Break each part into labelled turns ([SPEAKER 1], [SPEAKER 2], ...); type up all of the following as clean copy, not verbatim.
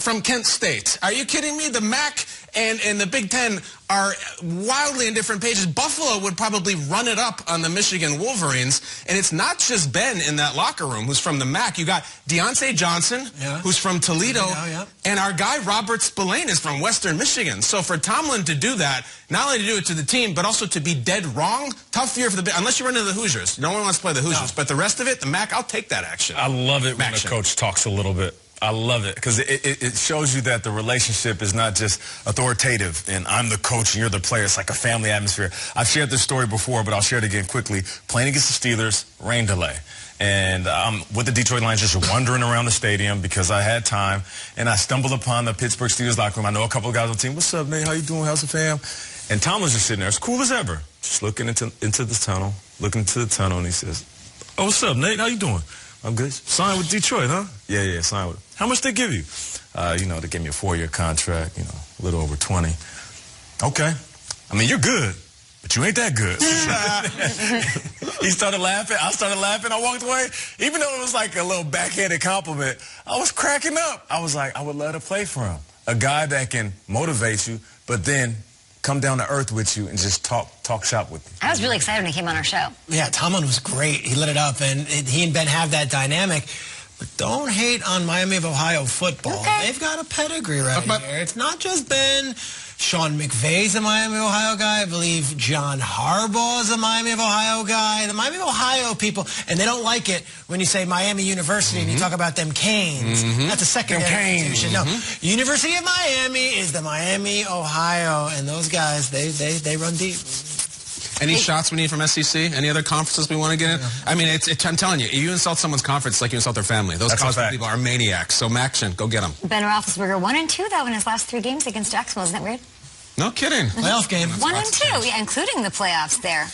[SPEAKER 1] from Kent State. Are you kidding me? The MAC and the Big Ten are wildly in different pages. Buffalo would probably run it up on the Michigan Wolverines. And it's not just Ben in that locker room who's from the MAC. You got Deontay Johnson, who's from Toledo, and our guy Robert Spillane is from Western Michigan. So for Tomlin to do that, not only to do it to the team, but also to be dead wrong, tough year for the unless you run into the Hoosiers. No one wants to play the Hoosiers. But the rest of it, the MAC, I'll take that action.
[SPEAKER 2] I love it when the coach talks a little bit. I love it because it shows you that the relationship is not just authoritative and I'm the coach and you're the player. It's like a family atmosphere. I've shared this story before, but I'll share it again quickly. Playing against the Steelers, rain delay. And I'm with the Detroit Lions just wandering around the stadium because I had time. And I stumbled upon the Pittsburgh Steelers locker room. I know a couple of guys on the team. What's up, Nate? How you doing? How's the fam? And Tom was just sitting there as cool as ever, just looking into the tunnel, and he says, oh, what's up, Nate? How you doing? I'm good. Signed with Detroit, huh? Yeah, signed with them. How much they give you? They gave me a 4-year contract, a little over 20. Okay. I mean, you're good, but you ain't that good. He started laughing. I started laughing. I walked away. Even though it was like a little backhanded compliment, I was cracking up. I was like, I would love to play for him. A guy that can motivate you, but then come down to earth with you and just talk shop with you.
[SPEAKER 3] I was really excited when he came on our show.
[SPEAKER 4] Yeah, Tomlin was great. He lit it up, and he and Ben have that dynamic. But don't hate on Miami of Ohio football. Okay. They've got a pedigree right here. It's not just Ben. Sean McVay's a Miami of Ohio guy. I believe John Harbaugh is a Miami of Ohio guy. The Miami of Ohio people, and they don't like it when you say Miami University and you talk about them Canes. That's a secondary institution. No, University of Miami is the Miami, Ohio, and those guys, they run deep.
[SPEAKER 1] Any shots we need from SEC? Any other conferences we want to get in? I mean, I'm telling you, if you insult someone's conference, it's like you insult their family. Those college people are maniacs. So, Maction, go get them.
[SPEAKER 3] Ben Roethlisberger 1-2, though, in his last 3 games against Jacksonville. Isn't that weird?
[SPEAKER 1] No kidding.
[SPEAKER 4] Playoff game.
[SPEAKER 3] 1-2, yeah, including the playoffs there.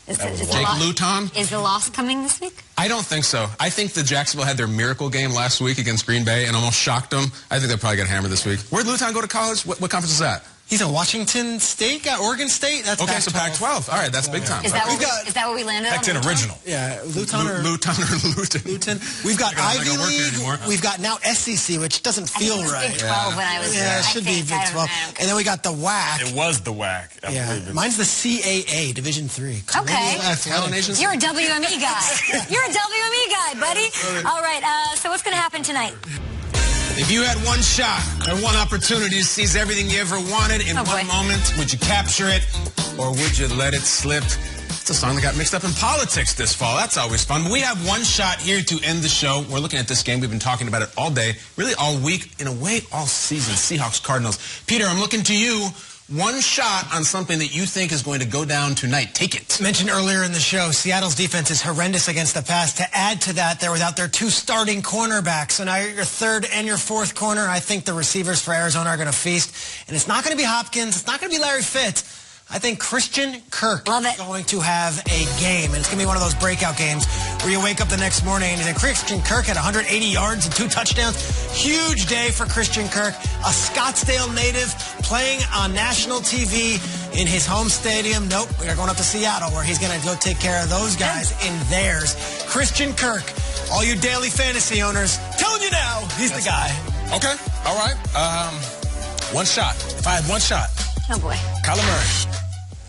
[SPEAKER 1] Jake Luton?
[SPEAKER 3] Is the loss coming this week?
[SPEAKER 1] I don't think so. I think the Jacksonville had their miracle game last week against Green Bay and almost shocked them. I think they'll probably get hammered this week. Where'd Luton go to college? What conference is that?
[SPEAKER 4] He's at Washington State, got Oregon State. That's
[SPEAKER 1] okay, so Pac-12. All right, that's big time.
[SPEAKER 3] Is that, is that what we landed on?
[SPEAKER 2] Pac-10 original.
[SPEAKER 4] Yeah, Luton. We've got Ivy League. We've got now SEC, which doesn't feel right.
[SPEAKER 3] Big 12 when I was there.
[SPEAKER 4] Yeah, it should be Big 12. And then we got the WAC.
[SPEAKER 2] It was the WAC.
[SPEAKER 4] Mine's the CAA, Division 3.
[SPEAKER 3] Okay. You're a WME guy. You're a WME guy, buddy. All right, so what's going to happen tonight?
[SPEAKER 1] If you had one shot or one opportunity to seize everything you ever wanted in one moment, would you capture it or would you let it slip? It's a song that got mixed up in politics this fall. That's always fun. But we have one shot here to end the show. We're looking at this game. We've been talking about it all day, really all week, in a way all season. Seahawks, Cardinals. Peter, I'm looking to you. One shot on something that you think is going to go down tonight. Take it.
[SPEAKER 4] Mentioned earlier in the show, Seattle's defense is horrendous against the pass. To add to that, they're without their 2 starting cornerbacks. So now you're your 3rd and your 4th corner. I think the receivers for Arizona are going to feast. And it's not going to be Hopkins. It's not going to be Larry Fitz. I think Christian Kirk is going to have a game. And it's going to be one of those breakout games where you wake up the next morning and Christian Kirk had 180 yards and 2 touchdowns. Huge day for Christian Kirk, a Scottsdale native playing on national TV in his home stadium. Nope, we are going up to Seattle where he's going to go take care of those guys in theirs. Christian Kirk, all you daily fantasy owners, telling you now, he's the guy.
[SPEAKER 1] Okay, all right.
[SPEAKER 2] One shot. If I had one shot.
[SPEAKER 3] Oh, boy.
[SPEAKER 2] Kyler Murray.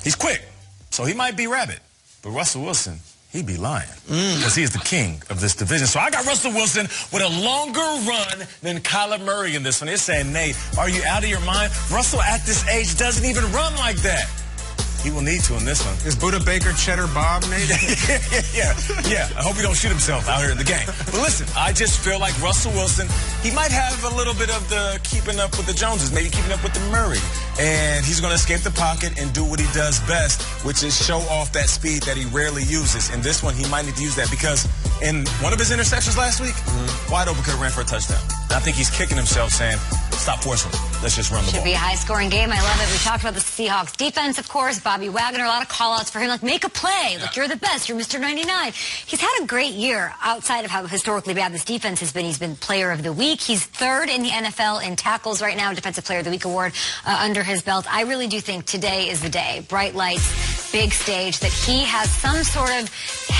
[SPEAKER 2] He's quick, so he might be rabbit. But Russell Wilson, he'd be lying. Because he is the king of this division. So I got Russell Wilson with a longer run than Kyler Murray in this one. They're saying, Nate, are you out of your mind? Russell at this age doesn't even run like that. He will need to in this one.
[SPEAKER 1] Is Buddha Baker Cheddar Bob, Nate?
[SPEAKER 2] yeah. I hope he don't shoot himself out here in the game. But listen, I just feel like Russell Wilson, he might have a little bit of the keeping up with the Joneses, maybe keeping up with the Murray. And he's going to escape the pocket and do what he does best, which is show off that speed that he rarely uses. In this one, he might need to use that because in one of his interceptions last week, wide open could have ran for a touchdown. And I think he's kicking himself saying, stop forcing him. Let's just run the ball.
[SPEAKER 3] Should be a high-scoring game. I love it. We talked about the Seahawks defense, of course. Bobby Wagner, a lot of call-outs for him, like, make a play. Like, you're the best. You're Mr. 99. He's had a great year outside of how historically bad this defense has been. He's been player of the week. He's 3rd in the NFL in tackles right now, Defensive Player of the Week award under his belt. I really do think today is the day. Bright lights, big stage, that he has some sort of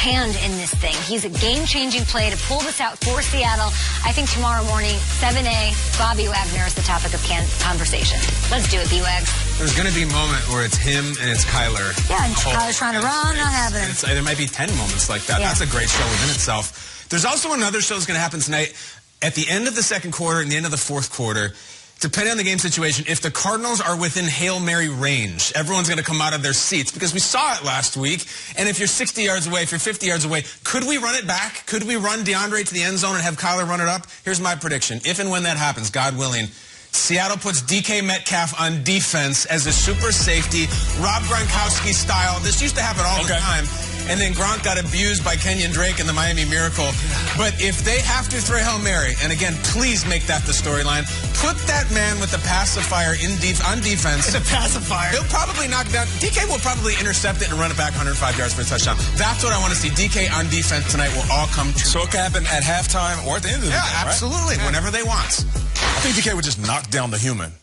[SPEAKER 3] hand in this thing. He's a game-changing play to pull this out for Seattle. I think tomorrow morning, 7A, Bobby Wagner is the topic of conversation. Let's do it, B-Wags.
[SPEAKER 1] There's going to be a moment where it's him and it's Kyler.
[SPEAKER 3] Yeah, and Kyler's trying to run, not having it.
[SPEAKER 1] There might be 10 moments like that. Yeah. That's a great show within itself. There's also another show that's going to happen tonight at the end of the second quarter and the end of the fourth quarter. Depending on the game situation, if the Cardinals are within Hail Mary range, everyone's going to come out of their seats because we saw it last week. And if you're 60 yards away, if you're 50 yards away, could we run it back? Could we run DeAndre to the end zone and have Kyler run it up? Here's my prediction. If and when that happens, God willing, Seattle puts DK Metcalf on defense as a super safety, Rob Gronkowski style. This used to happen all the time. And then Gronk got abused by Kenyon Drake and the Miami Miracle. But if they have to throw Hail Mary, and again, please make that the storyline, put that man with the pacifier on defense.
[SPEAKER 4] The pacifier.
[SPEAKER 1] He'll probably knock down. DK will probably intercept it and run it back 105 yards for a touchdown. That's what I want to see. DK on defense tonight will all come true.
[SPEAKER 2] So it can happen at halftime or at the end of the game,
[SPEAKER 1] Yeah, absolutely. Right? Whenever they want.
[SPEAKER 2] I think DK would just knock down the human.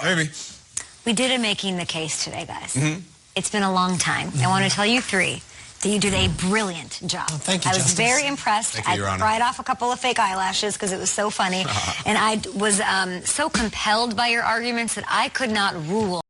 [SPEAKER 1] Maybe.
[SPEAKER 3] We did a making the case today, guys. It's been a long time. I want to tell you three that you did a brilliant job.
[SPEAKER 4] Oh, thank you,
[SPEAKER 3] I was
[SPEAKER 4] Justice.
[SPEAKER 3] very impressed.
[SPEAKER 1] Thank you, Your
[SPEAKER 3] I
[SPEAKER 1] Honor.
[SPEAKER 3] cried off a couple of fake eyelashes because it was so funny. And I was so compelled by your arguments that I could not rule